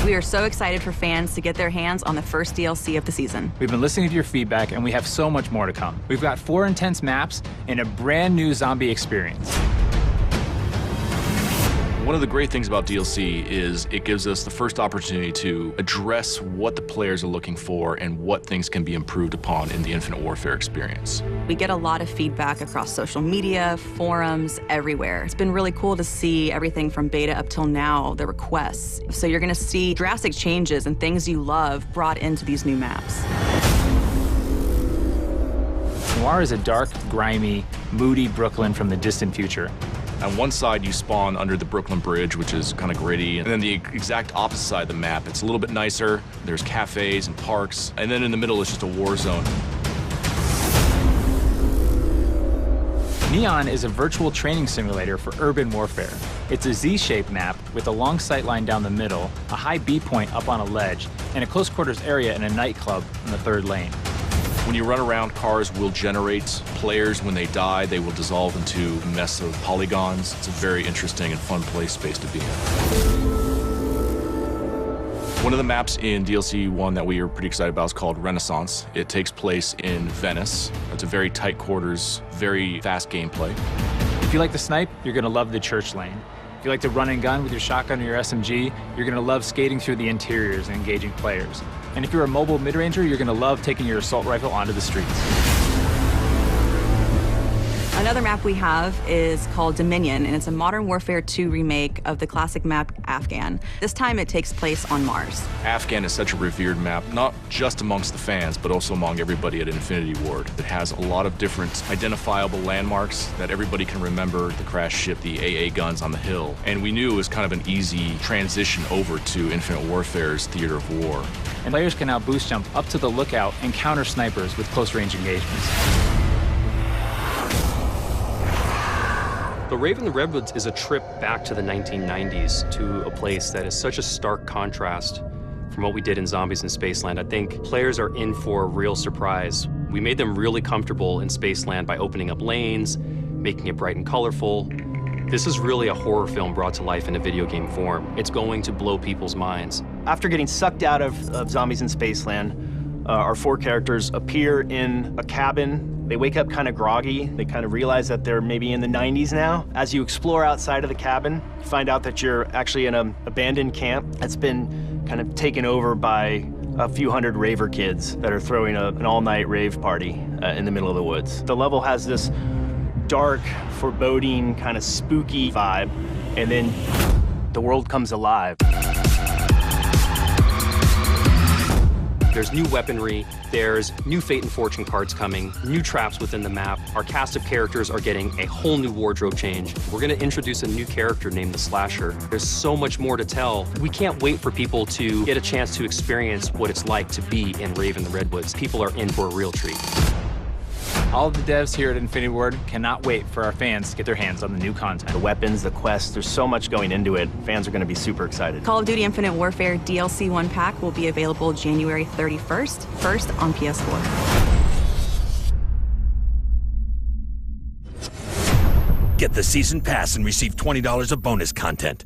We are so excited for fans to get their hands on the first DLC of the season. We've been listening to your feedback, and we have so much more to come. We've got 4 intense maps and a brand new zombie experience. One of the great things about DLC is it gives us the first opportunity to address what the players are looking for and what things can be improved upon in the Infinite Warfare experience. We get a lot of feedback across social media, forums, everywhere. It's been really cool to see everything from beta up till now, the requests. So you're gonna see drastic changes and things you love brought into these new maps. Noir is a dark, grimy, moody Brooklyn from the distant future. On one side, you spawn under the Brooklyn Bridge, which is kind of gritty. And then the exact opposite side of the map, it's a little bit nicer. There's cafes and parks. And then in the middle, it's just a war zone. Neon is a virtual training simulator for urban warfare. It's a Z-shaped map with a long sight line down the middle, a high B point up on a ledge, and a close quarters area in a nightclub in the 3rd lane. When you run around, cars will generate players. When they die, they will dissolve into a mess of polygons. It's a very interesting and fun space to be in. One of the maps in DLC 1 that we are pretty excited about is called Renaissance. It takes place in Venice. It's a very tight quarters, very fast gameplay. If you like to snipe, you're gonna love the church lane. If you like to run and gun with your shotgun or your SMG, you're gonna love skating through the interiors and engaging players. And if you're a mobile mid-ranger, you're gonna love taking your assault rifle onto the streets. Another map we have is called Dominion, and it's a Modern Warfare 2 remake of the classic map Afghan. This time it takes place on Mars. Afghan is such a revered map, not just amongst the fans, but also among everybody at Infinity Ward. It has a lot of different identifiable landmarks that everybody can remember: the crash ship, the AA guns on the hill. And we knew it was kind of an easy transition over to Infinite Warfare's theater of war. And players can now boost jump up to the lookout and counter snipers with close range engagements. The Raven in the Redwoods is a trip back to the 1990s, to a place that is such a stark contrast from what we did in Zombies in Spaceland. I think players are in for a real surprise. We made them really comfortable in Spaceland by opening up lanes, making it bright and colorful. This is really a horror film brought to life in a video game form. It's going to blow people's minds. After getting sucked out of Zombies in Spaceland, our 4 characters appear in a cabin. They wake up kind of groggy. They kind of realize that they're maybe in the 90s now. As you explore outside of the cabin, you find out that you're actually in an abandoned camp that's been kind of taken over by a few hundred raver kids that are throwing an all-night rave party in the middle of the woods. The level has this dark, foreboding, kind of spooky vibe, and then the world comes alive. There's new weaponry, there's new fate and fortune cards coming, new traps within the map. Our cast of characters are getting a whole new wardrobe change. We're gonna introduce a new character named the Slasher. There's so much more to tell. We can't wait for people to get a chance to experience what it's like to be in Raven the Redwoods. People are in for a real treat. All of the devs here at Infinity Ward cannot wait for our fans to get their hands on the new content. The weapons, the quests, there's so much going into it. Fans are going to be super excited. Call of Duty Infinite Warfare DLC 1 pack will be available January 31st, first on PS4. Get the season pass and receive $20 of bonus content.